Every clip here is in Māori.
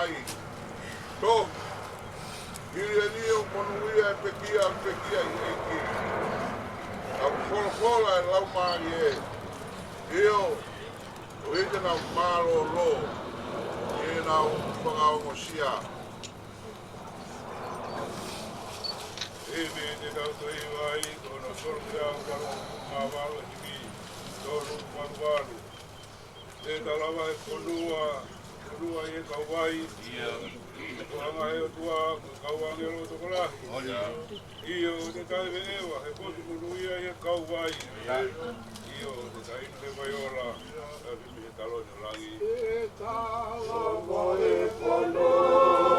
ai. To. Hiri o monuia e pekia i ki. Au fola e lau maari e. Io, o heke na maro lo. E na whangau ngosia. E me te tauto i wai, kono soro kia o karo ngā walo i mi. Toro maruaru. E talawa e konua i e kauai. Ko anga he o tua, kauange ro toko lahi. Io te taiwe ewa, he potu kunuia i e kauai. Io te tainu he vaiola, e pimi he talo ni rangi. E talawa e konua.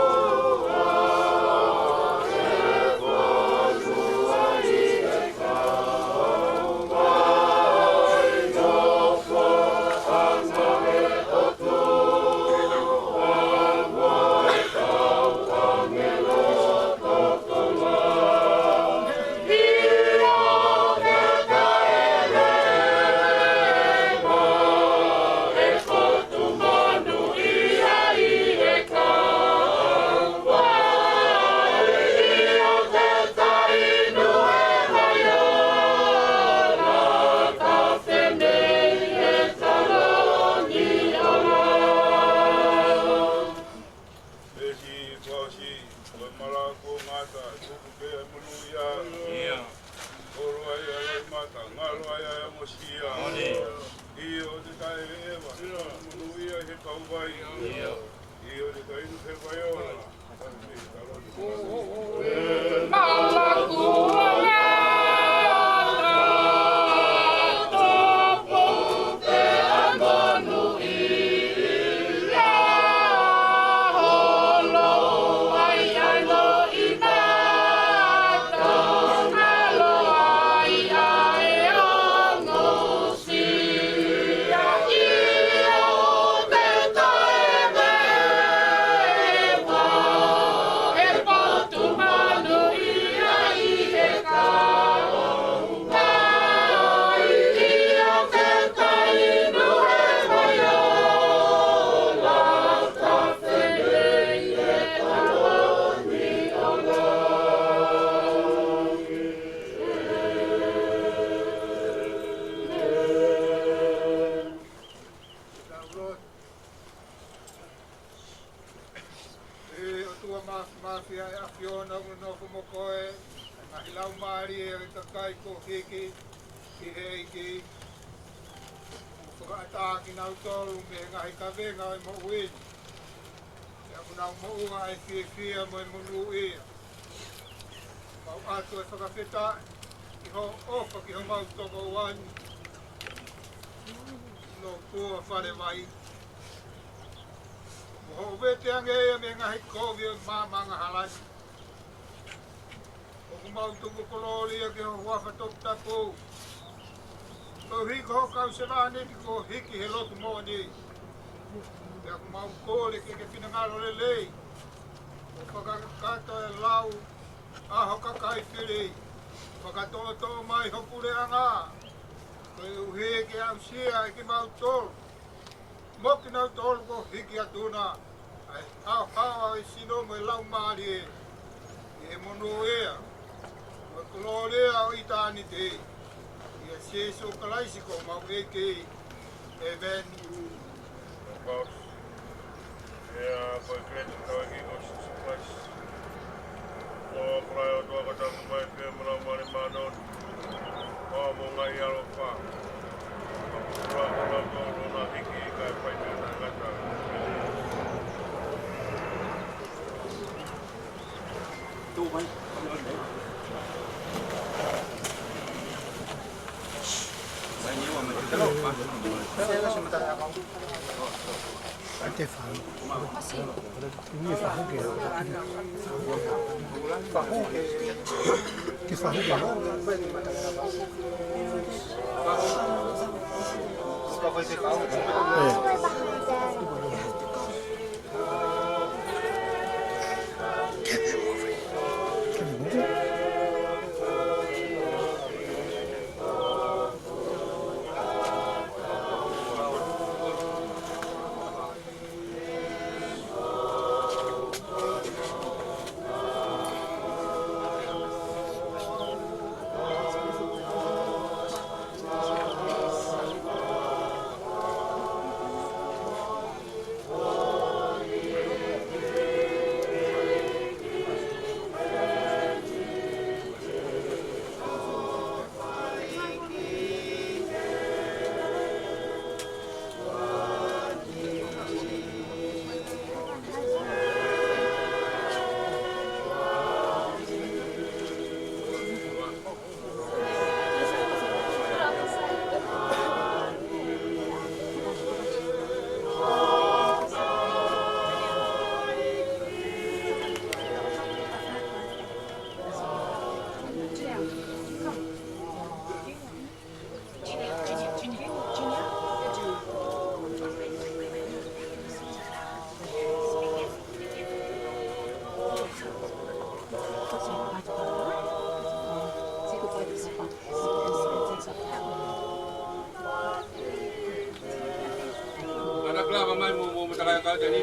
kau jadi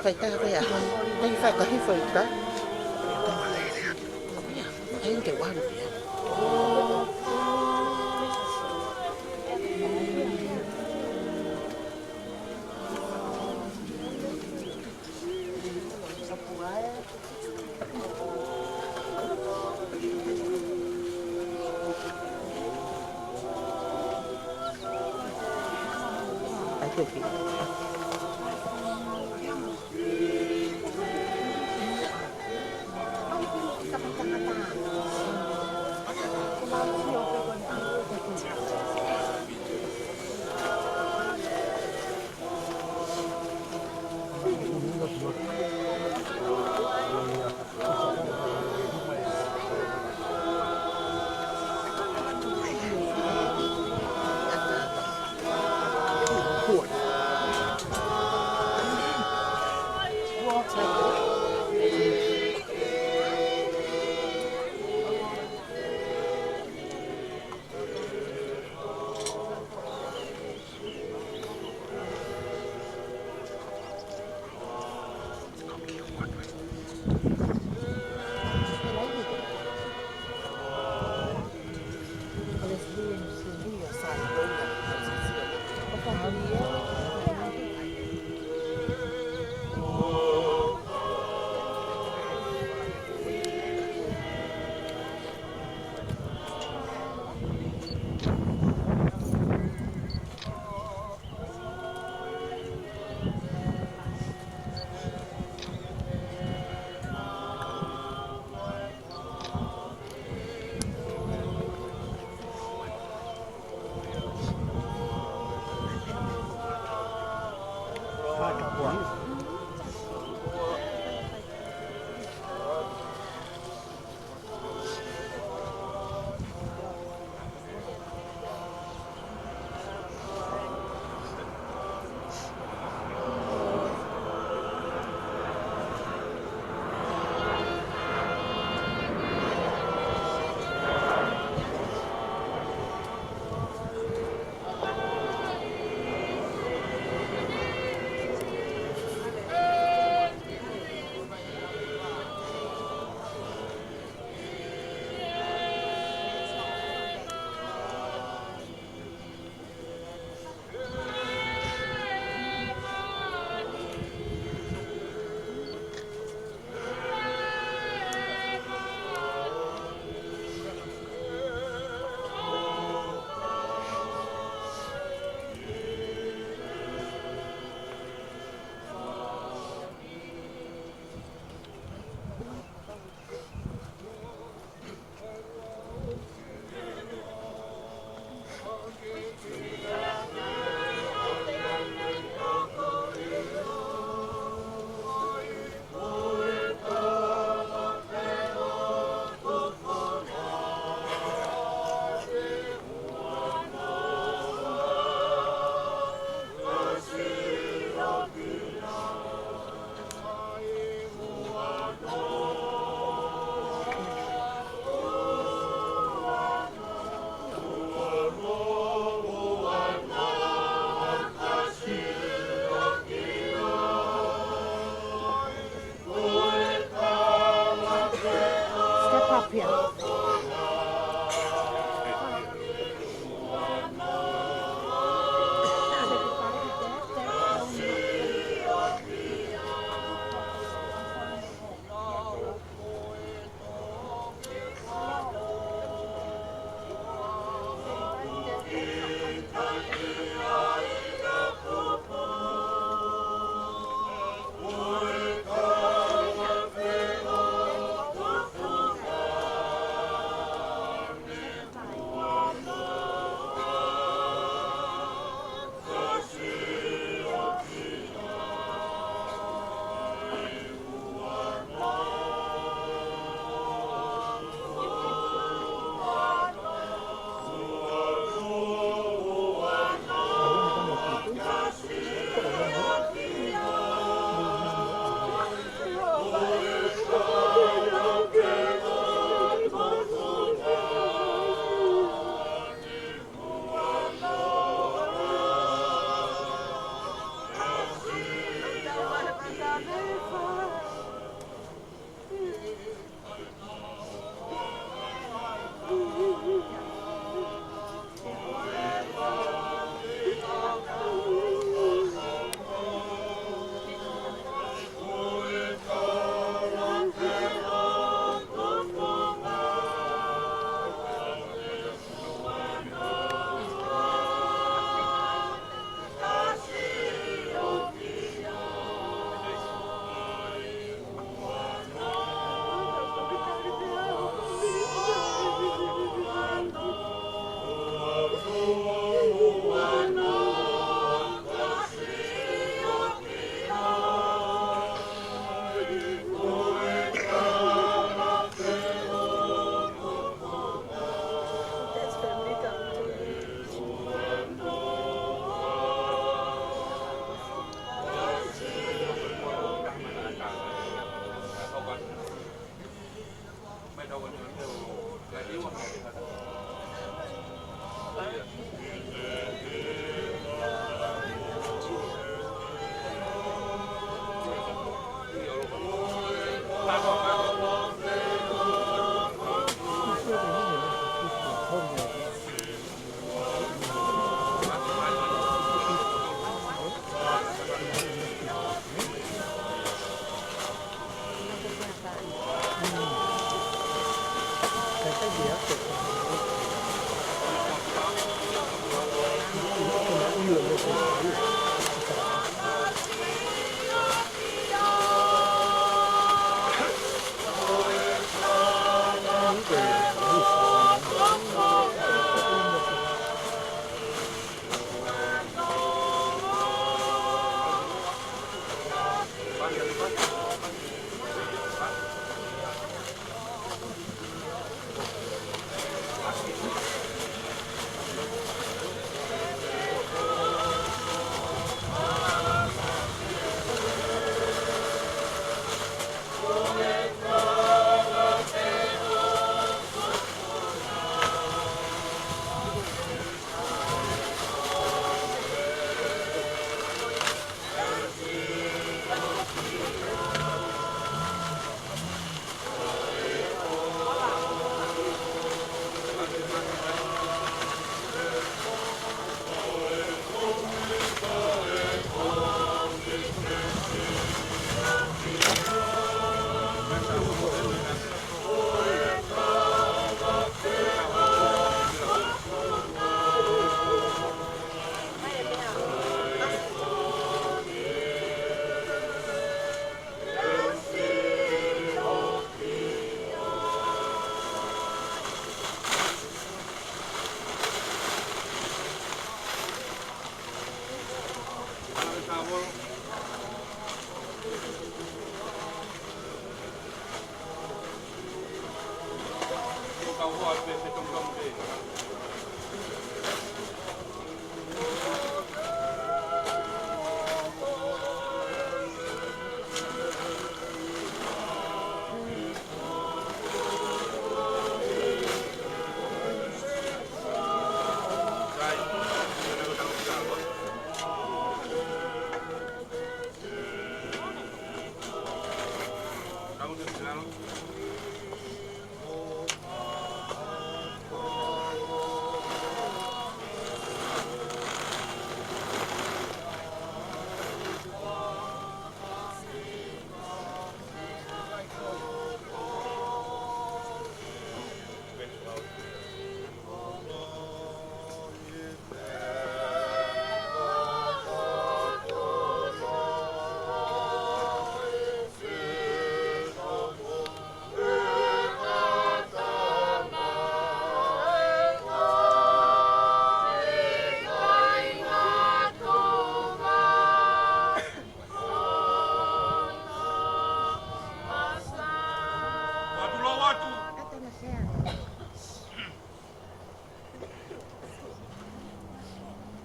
Phải ta vậy à? Đây phải có phải đó. Thấy kiểu qua được. Ai chụp kìa.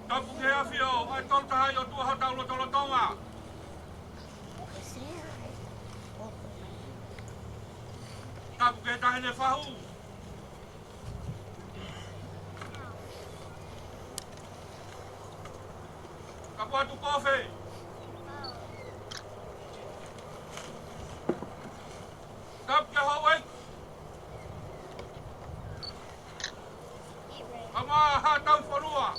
Tapu ke awhio, ai tolu tahai o tua hatau lo tolo tonga. Tapu ke tahine whahu. Kapu atu kofe. Tapu ke hauek. Ama hatau whanua.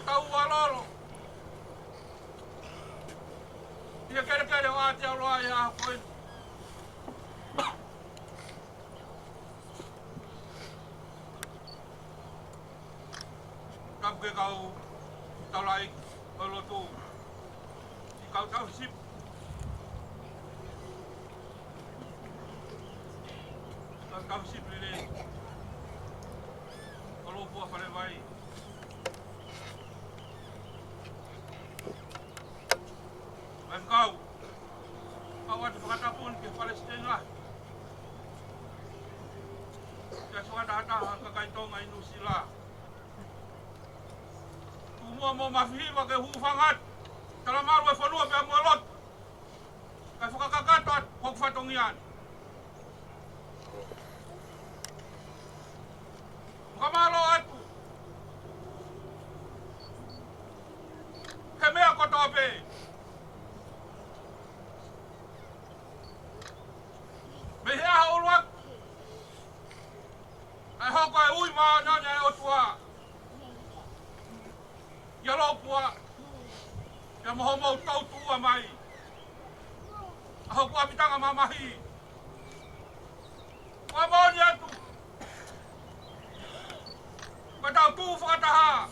Tau walolo. Ia kere o ate aloa ia hapoin. Kapu ke kau taulai o lotu. I kau tau sip. Kau sip lele. Kalau buah pada baik. Kau ada berkata pun ke Palestin lah. Dia suara datang ke kaitong ainu sila. Semua mau mafi bagai hufangat. Kalau maru evolua pe amualot. Kai fukakakat hok fatongian. Kamalo atu. Kemea kotope. Mehia hauluak. Ai hoko ai ui ma nanya e otua. Ia lopua. Ia mohomou tau tua mai. Ahoko abitanga mamahi. Wamoni atu. Watau tu whakataha.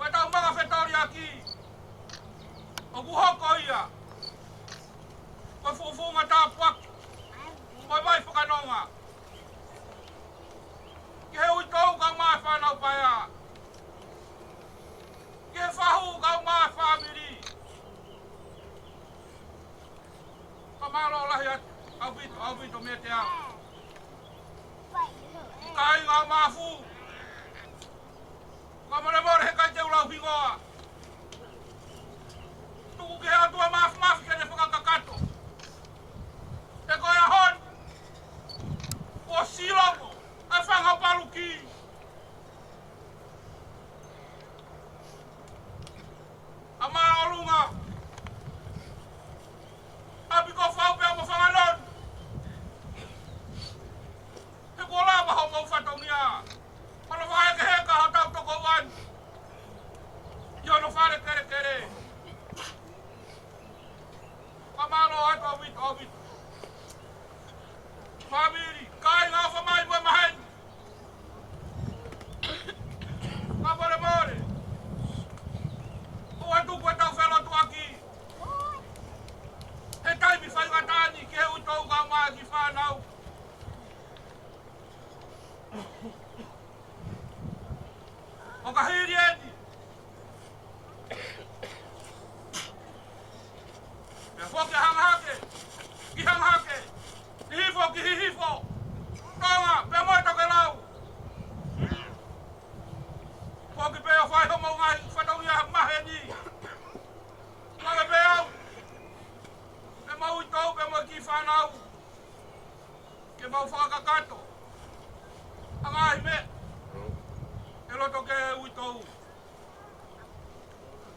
Watau mga whetori aki. O kuhoko ia. Wa fufunga tapuak. Wa mai whakanonga. Ki he ui tau kang maa whanau paya. Ki he whahu kang maa whamiri. Kamaro lahi at au bito me te au. Kai ngā mafu. Kamare more he kai te ulau hingoa. Tuku ke hea tua mafu kene whakakakato. Te koe a hon. O silongo. Ai whanga paluki. A maa olunga. Abi ko whau pe amo whanganon. He ko la maho mau whatongia. Mana whae ke heka hatau toko wan. Io no whare kere. Kamaro atu awit. Family, kai ngā whamai mua mahen. Kapare more. O atu kua tau whelo tu aki. He taimi whai watani ke he utau ka maa ki whanau. O ka hiri eni. Me whoke hangahake. mau ngai whanau ia mahe ni. Ngare beau. E mau I tau pe mau ki whanau. Ke mau whakakato. Angai me. E loto ke ui tau.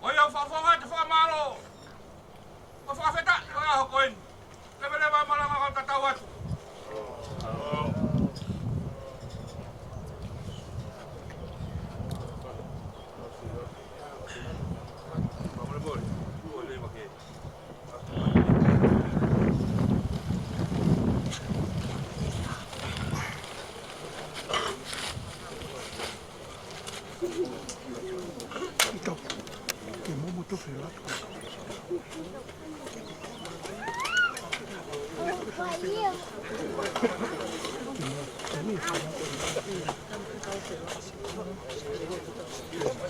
Oi au whawhonga te whamaro. O whawheta, oi aho koen. Lewa malanga kau tatau atu.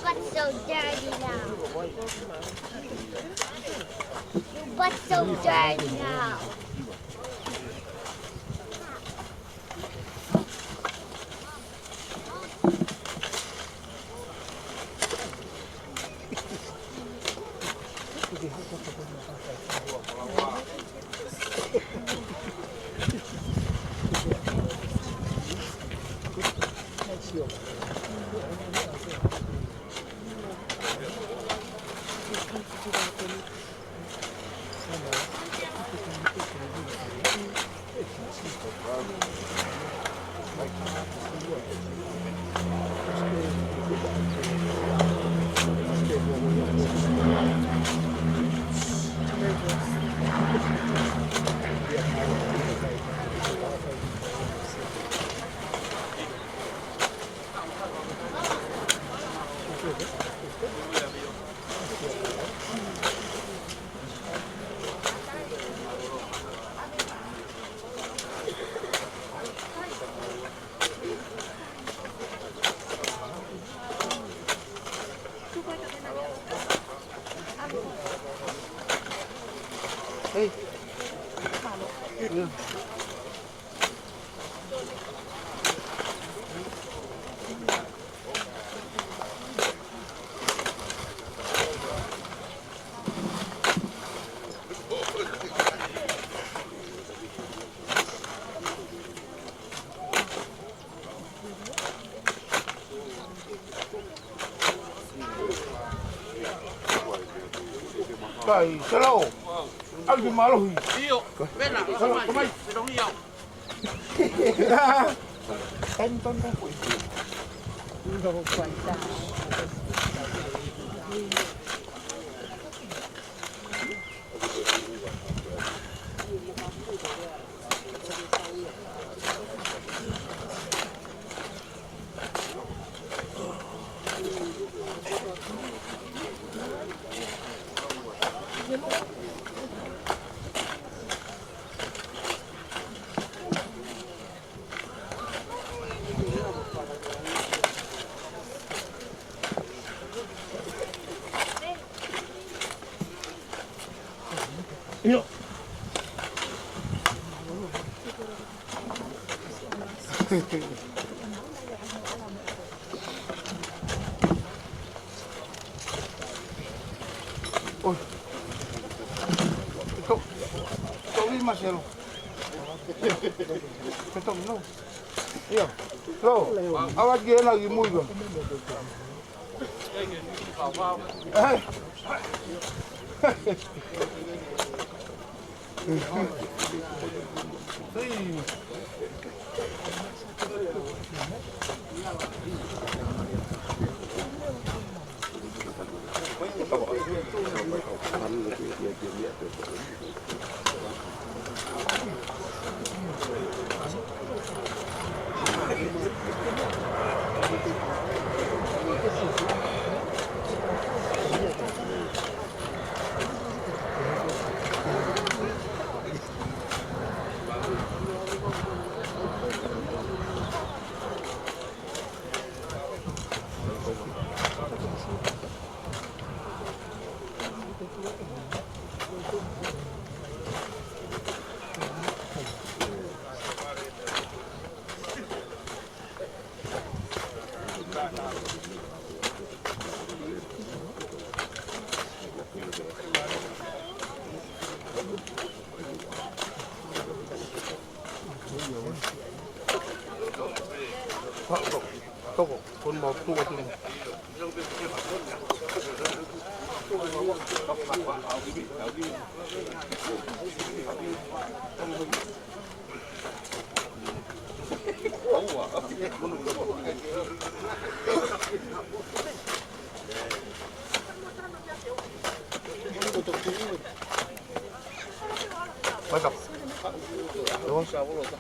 Butt's so dirty now. Your butt's so dirty now. Hey. Yeah. Kai, hello. Al di malo hi. Iyo, vena, kamai, se dong iyo. Tonton kan. Yo. Oi. Ito ni Marcelo. Ito no. Iya. Lo, awat dia lagi muy ba. Eh. บอกตัวจริงไปกับเดี๋ยว